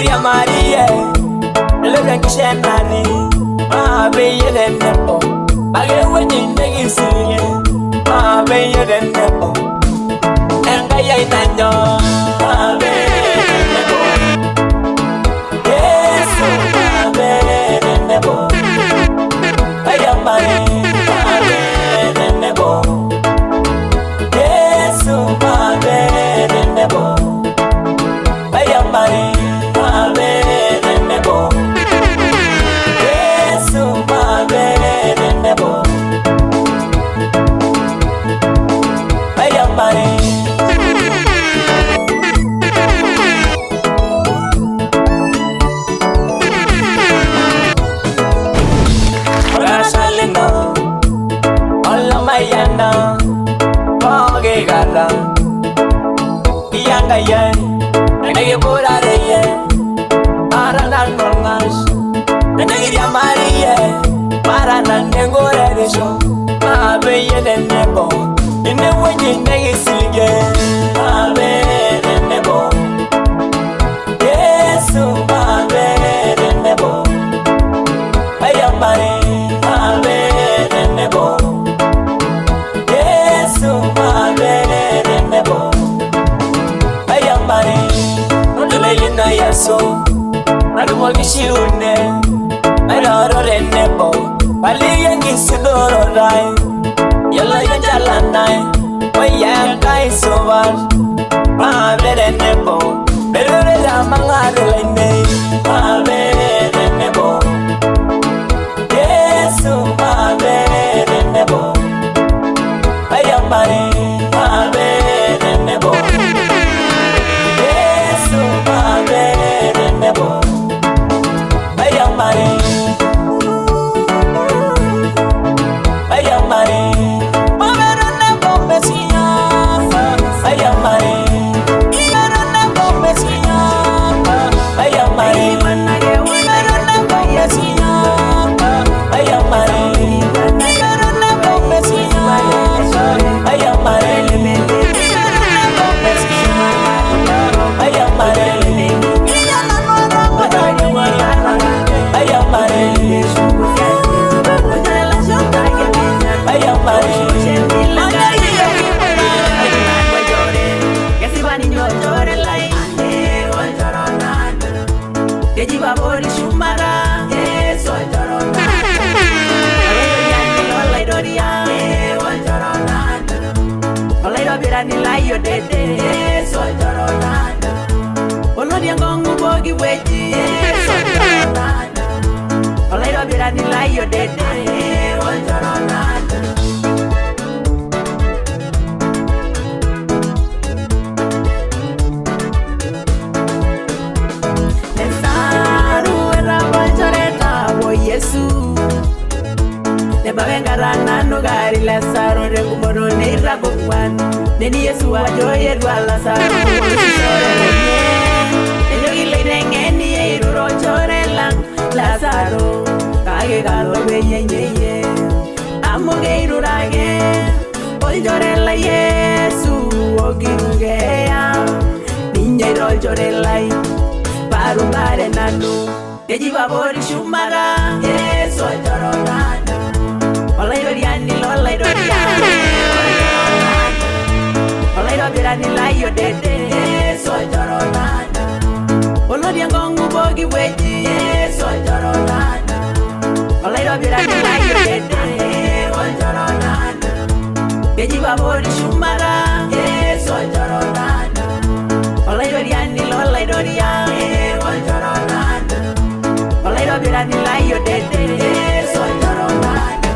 Nigeria Maria, LYDIA Shenani, Mabe the Nepo, Bagay when you make it sing, Mabe the Nepo, ENKAI Nanyo, Mabe the Nepo, yes, Mabe the Nepo, Ayamari, Mabe the Nepo, yes, Mabe the Nepo, Ayamari. ENKAI, MEIBOROYU, Nigeria Maria, Maranandengoreresho, Mabe the Nebo, in the way you make it sing, Mabe the Nebo, yes, Mabe the Nebo, Ayamari, Mabe the Nebo, yes, Mabe the Nebo, Ayamari, Lulina Yaso, I don't want to see you there. I don't know the Nebo, Balian is the door of life. Yellow Jalanai, why ENKAI so much? My bed and Nebo, better than my other name. My bed and Nebo, yes, my bed and Nebo. I am my bed and Nebo, yes, my bed and Nebo. I am my Neni Yesu ajoye dwala saru Ejogi leideng eni eiruro chore lang Lazaro Kage galo beye Amuge irurage Ol chore la Yesu Ogiruge ya Ninya iro chore lai Paru mare nanu Teji babori shumaga Yesu choro nanu Ola idoriani lola idoriani Birani la yo dede so joronana Olo dia ngongu bogi weji so joronana Ola birani la yo dede so joronana Keji babori shumara so joronana Ola doriani lola doria so joronana Ola birani la yo dede so joronana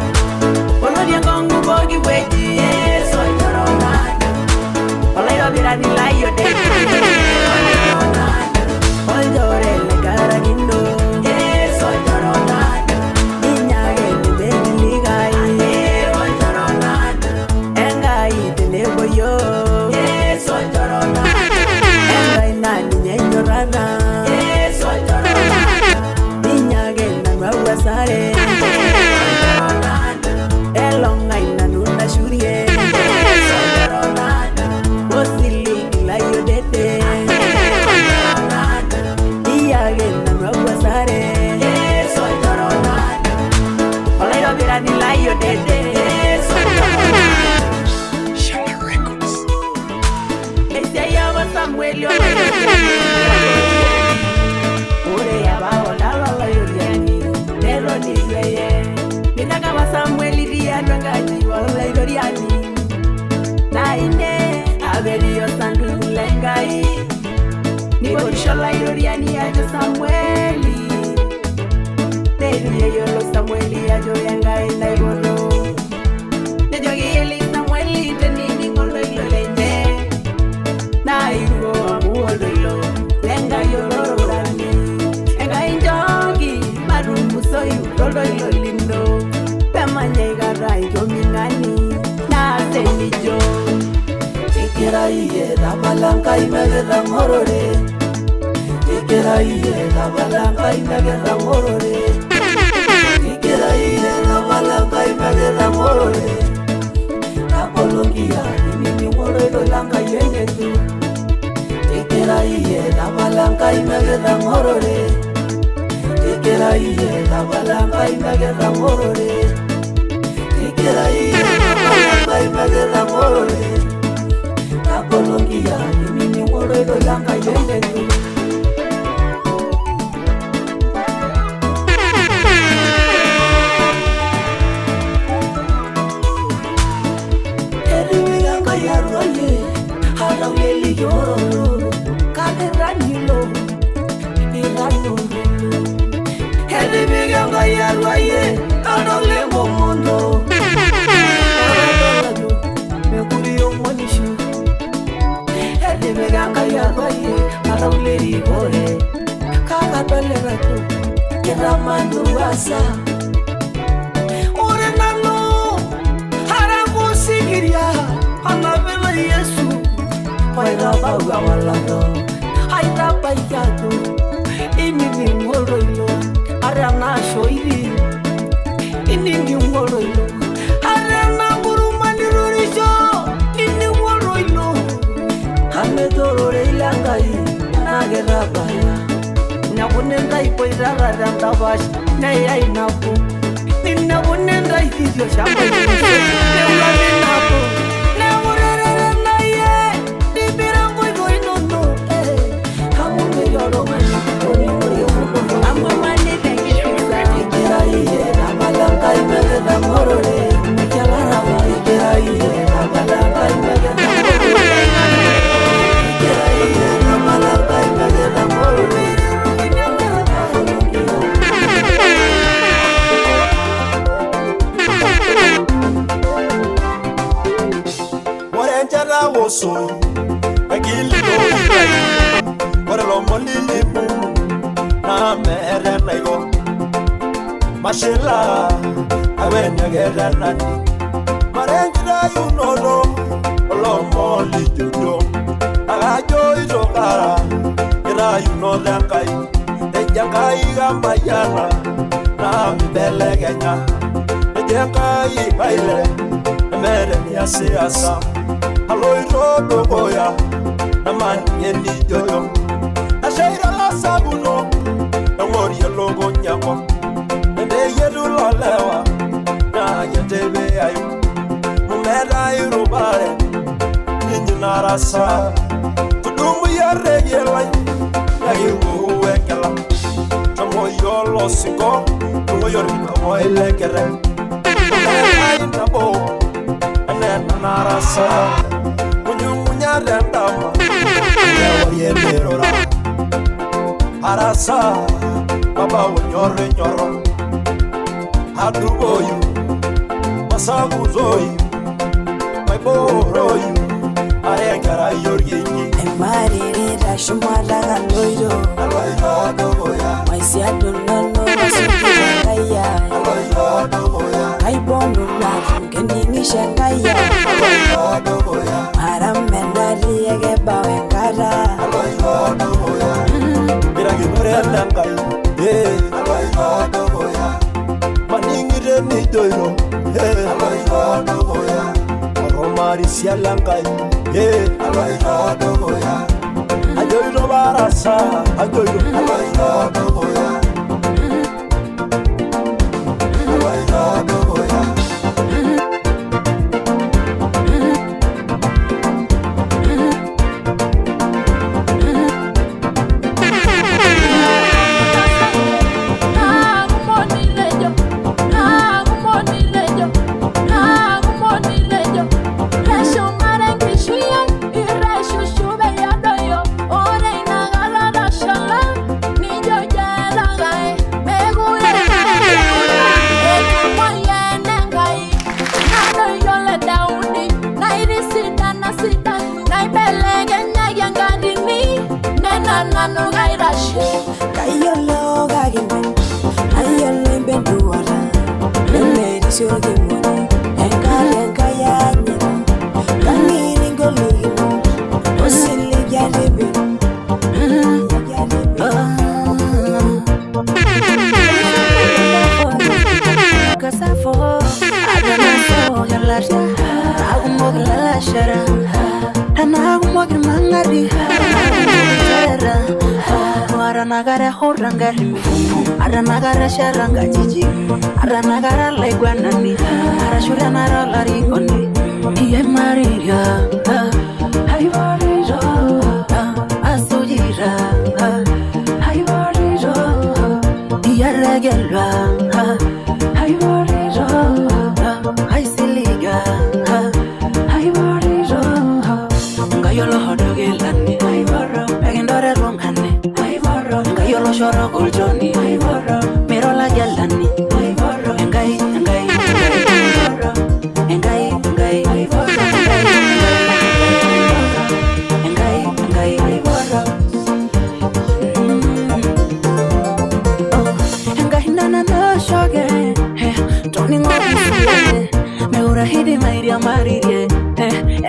Olo dia ngongu bogi weji so joronana Birani la yo de Ol jore le cara gindo so joronana Niña ge de ligai ol joronana ENKAI de Olairo birani layo dede Shama Records. Ese ya va Samuel Ore ya ba ola la yoriani Nero ni yeye Nitaka wa Samuel dia nwangaji wa la yoriani Naine Aberio sandu lengai Nibo shola yoriani ya Samueli Teruye yolo Samueli ya Enkai naiboro Nejogi Samueli tenini ngolo ilolende Naigo amuolo ilo lenga yolo rani Enkai njogi marumbu soyu lolo ilo lindo Pema nyega raigo mingani na senijo Ikera iye ramalanga imegera ngorore Ikera iye ramalanga imegera ngorore Ikera iye ramalanga imegera ngorore Napologia nini ngorore langa yengetu Ikera iye ramalanga imegera ngorore Ikera iye ramalanga imegera ngorore Ikera iye ramalanga imegera ngorore Napologia nini ngorore langa yengetu Manduasa Ore nano Harago sigiria Anabela Yesu Paira baga walado Haida paikado Inini ngoroilo Arana shoiri Inini ngoroilo Arana burumanirurisho Inini ngoroilo Hamedorore ilangai Nagerabaya Nabunenda ipoirara dantabash Naya inapu Ninabunenda ikizyo shamba Neula ninapu Nemurere naye Nibirangu inono Hamune yoro mani Amwe mani tekishisa Ikera iye Namalanga imegera ngorore Nikialara wa Ikera iye Namalanga imegera ngorore Ikera iye Namalanga imegera ngorore Soy agili ora lo molili bu na mere nego mashela awenya gera nani marengira yunodo lo moli judo agajo izokara ira yunoda kai enkai gambayana na belegenya enkai baile mere ya siasa Kaloito Dukuya Naman yendi jojo Ashaira la sabuno Nangori logo nyako Nende yedu lolewa Na yetebe ayu Numeda irubare Ninjina rasa Tudumu ya regela Yagiwu wekela Chamo yolo siko Tungo yorika mo elekere Numeda inabo Nena rasa Munyumunya rendama Yawa yenderora Arasa Baba unyore nyoro Aduboyu Masaguzoyu Maiboroyu Arengara yorgenyi Emarira shumala Kaloito Kaloito Dukuya Maisiadu nono Masuki Kaya Kaloito Dukuya Kaibonu natu Kendingisha Kaya Kaloito Dukuya Maramendari Egeba Wekara Kaloito Dukuya Miragi Morena Kai Kaloito Dukuya Maningire ni doiro Kaloito Dukuya Romari Sialangai Kaloito Dukuya Ajoiro Barasa Ajoiro Kaloito Dukuya Kaloito Dukuya Aranagara horanga aranagara sharanga jiji aranagara laigwanani arashura nara larikoni iye mariya haibarijo asujira haibarijo iyaragelwa haibarijo haisiliga haibarijo ngayolo hodogelani haibaro egendore rongane Yolo shoro kuljoni, mero la jalani, engai, engai, engai, engai, engai, engai, nanana shoge, toni ngori, meura hidi mairia maririe,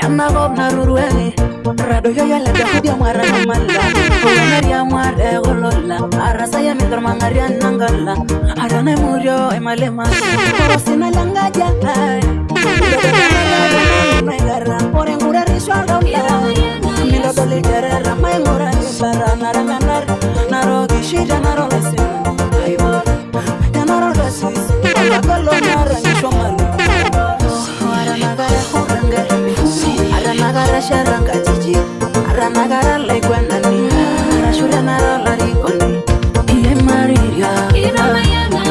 emma gob naruruele. Rado yo ya le dejo de amar a mala, Maria muere golola, arrasa ya mi tormangaria nangala, arana murió y malema, pero sin la langaya, me agarra por engura rishola, mi lo dolitera, me engura para naranganar, naro gishira naro lesi, ya naro lesi, la colona rancho malo, aranagara horanga, aranagara sharanga. Aranagara laigwanani arashura nara larikoni iye mariya ina mayana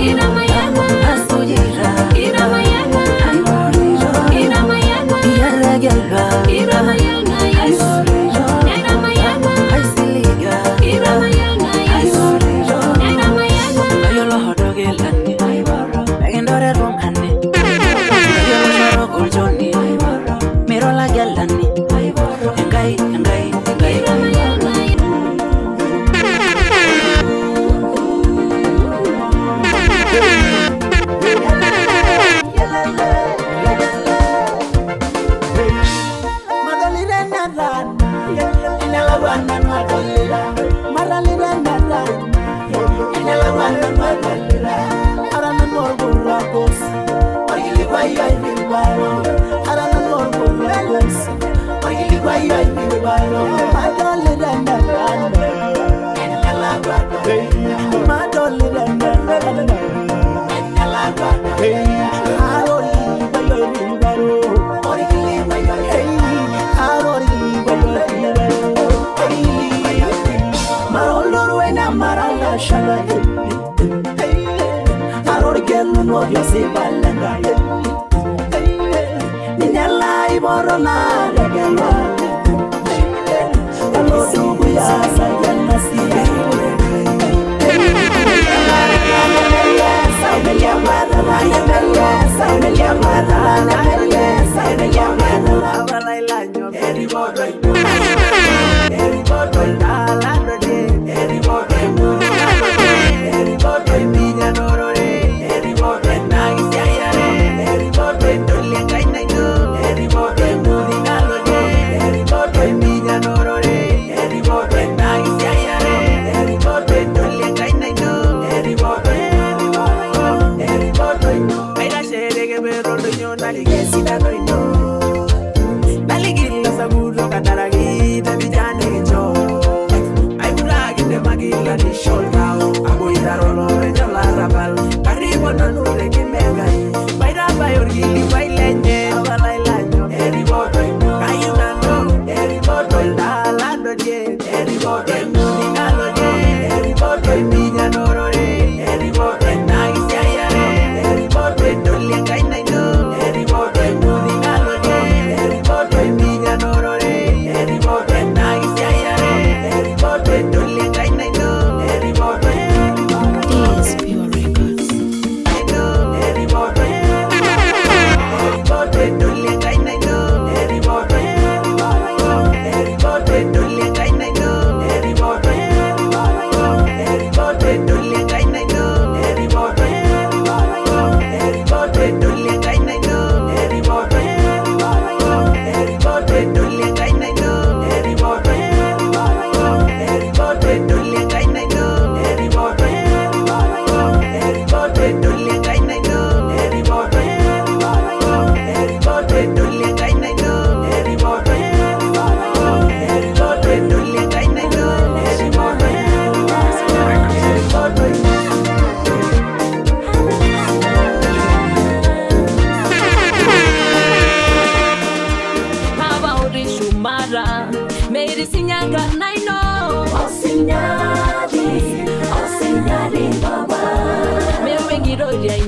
ina mayana asujira ina mayana ina mayana iyaragelwa ina mayana ina mayana aisiliga ina mayana ina mayana ayolo hodogelani egendore romhane ayolo shoro kuljoni mero la galani engai engai engai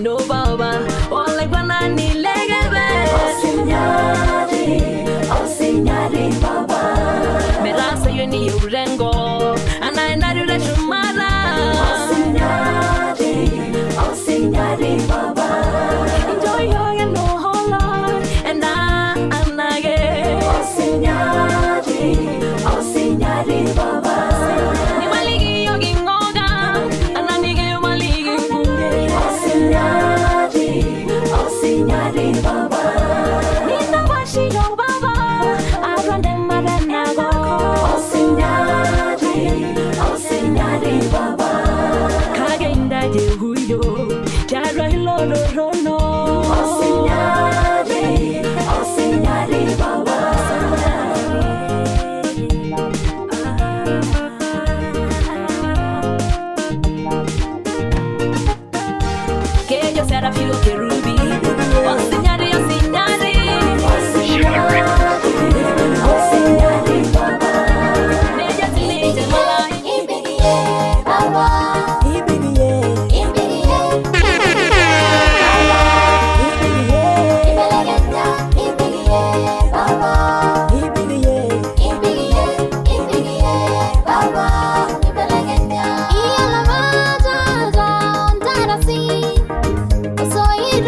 no baba. All like banani legebe. Oh signori baba. Me rasa yoni urengo. Ana nari la shumara. Oh signori baba. Enjoy your no hola. And I'm nage. Oh signori baba. Ni maligi yogi ngoga. Ana nige maligi bunge. Oh signori baba. Ni na washi yo baba. Arande maranago. Oh signori baba. Kagenda je huyo. Jara hilolo rono. Oh signori baba. Que yo será figo que ruby. Oh signori baba. Neja tilije malai. Baba. Soy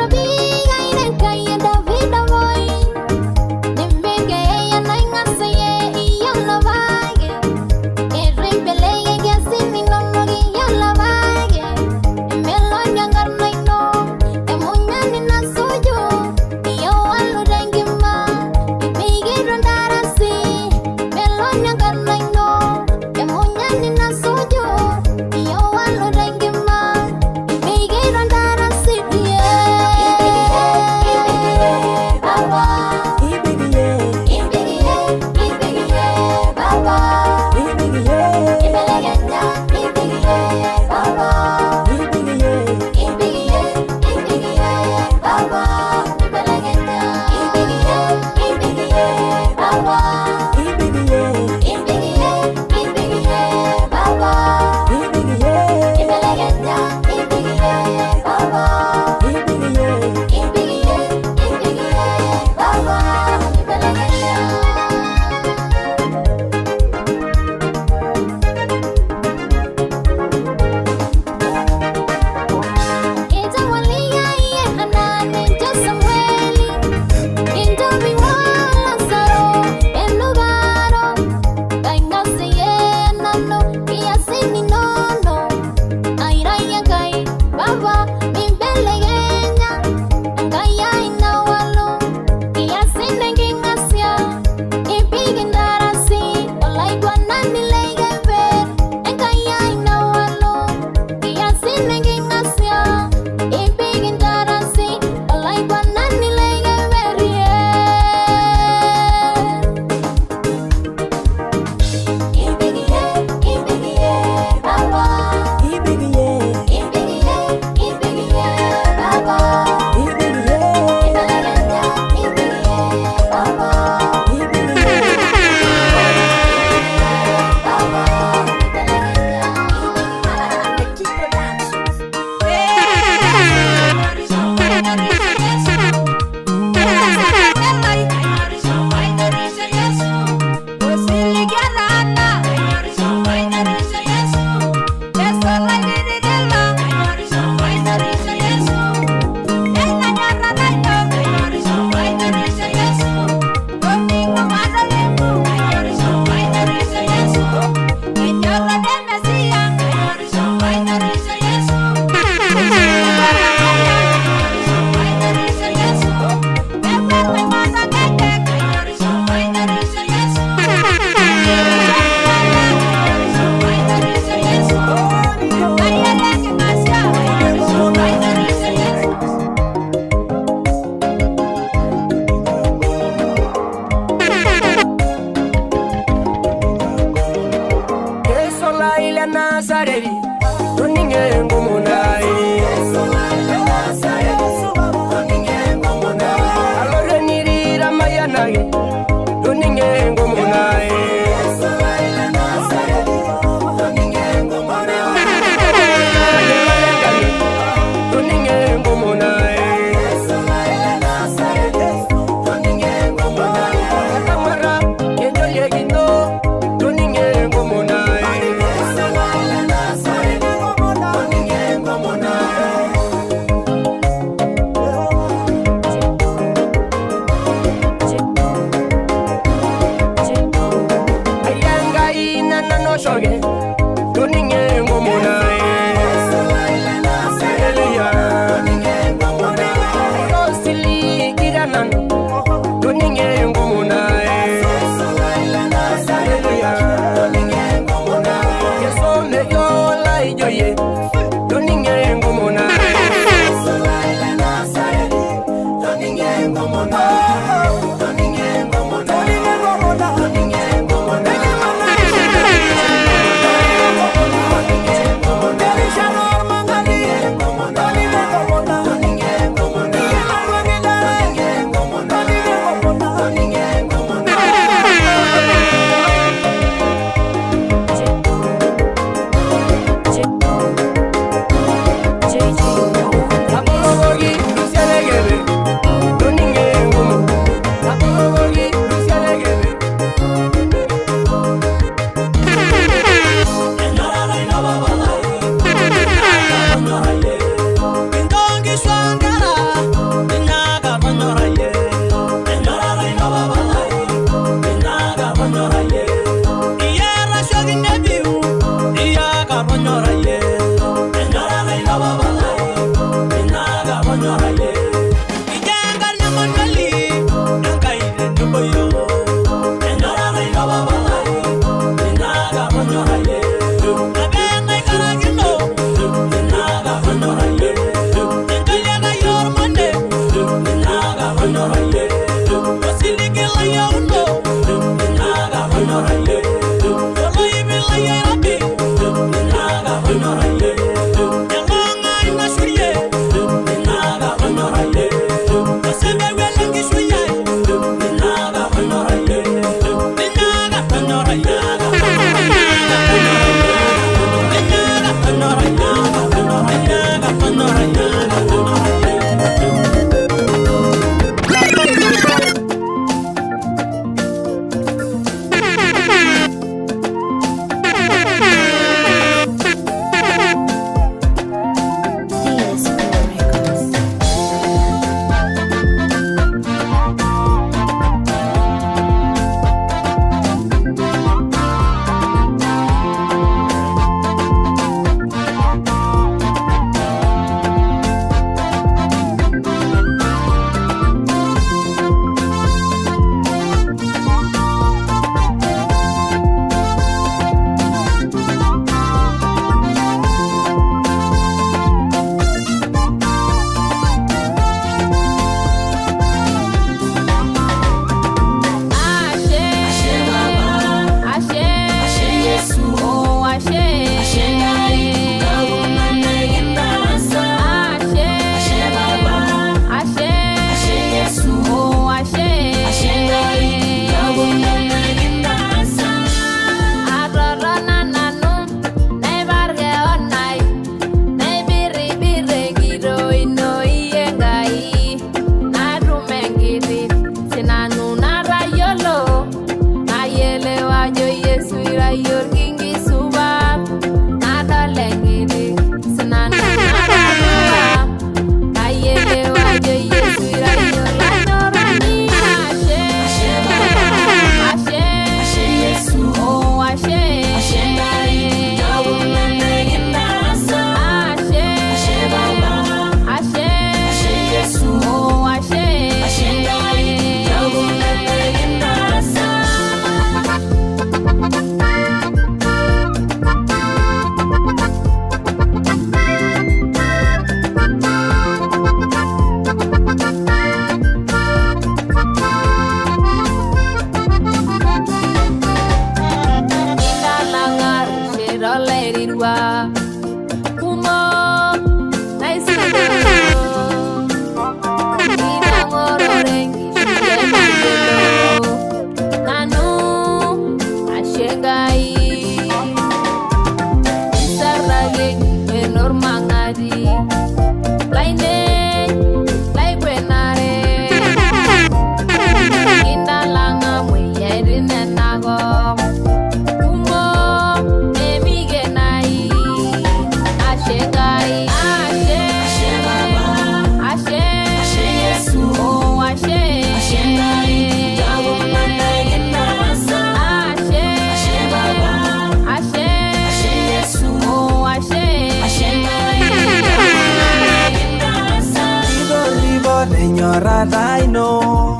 Radaino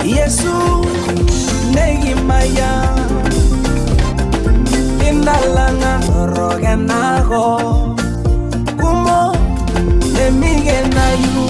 Yesu negi maya indalanga rogenago kumo emigenayu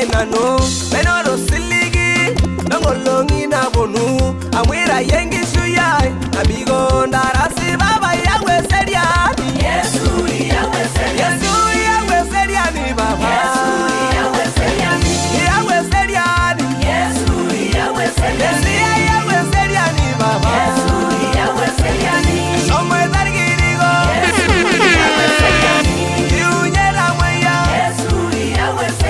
Inano, menoro siligi, nongolongi na bonu, amwira yengi shuyai, abigo ndarasi baba yawe seriani. Yesu yawe seriani. Yesu yawe seriani baba. Yesu yawe seriani. Yawe seriani. Yesu yawe seriani. Yesu yawe seriani baba. Yesu yawe seriani. Somo edargirigo. Yesu yawe seriani. Yunyera moya. Yesu yawe seriani.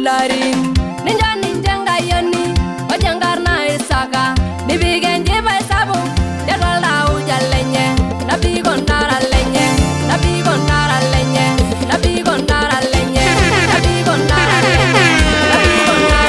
Larin ninja ninja ngayoni ojangar na isaka nibigenje basabu jadwala ujalenye nabi gondara lenye nabi gondara lenye nabi gondara lenye nabi gondara lenye nabi gondara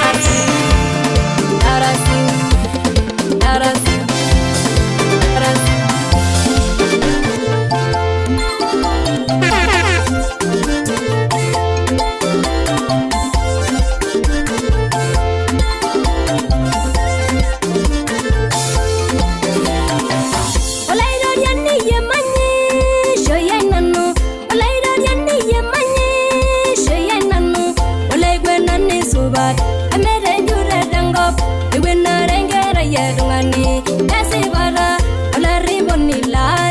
Iwina rengera yedungani Esi bara Ala riboni la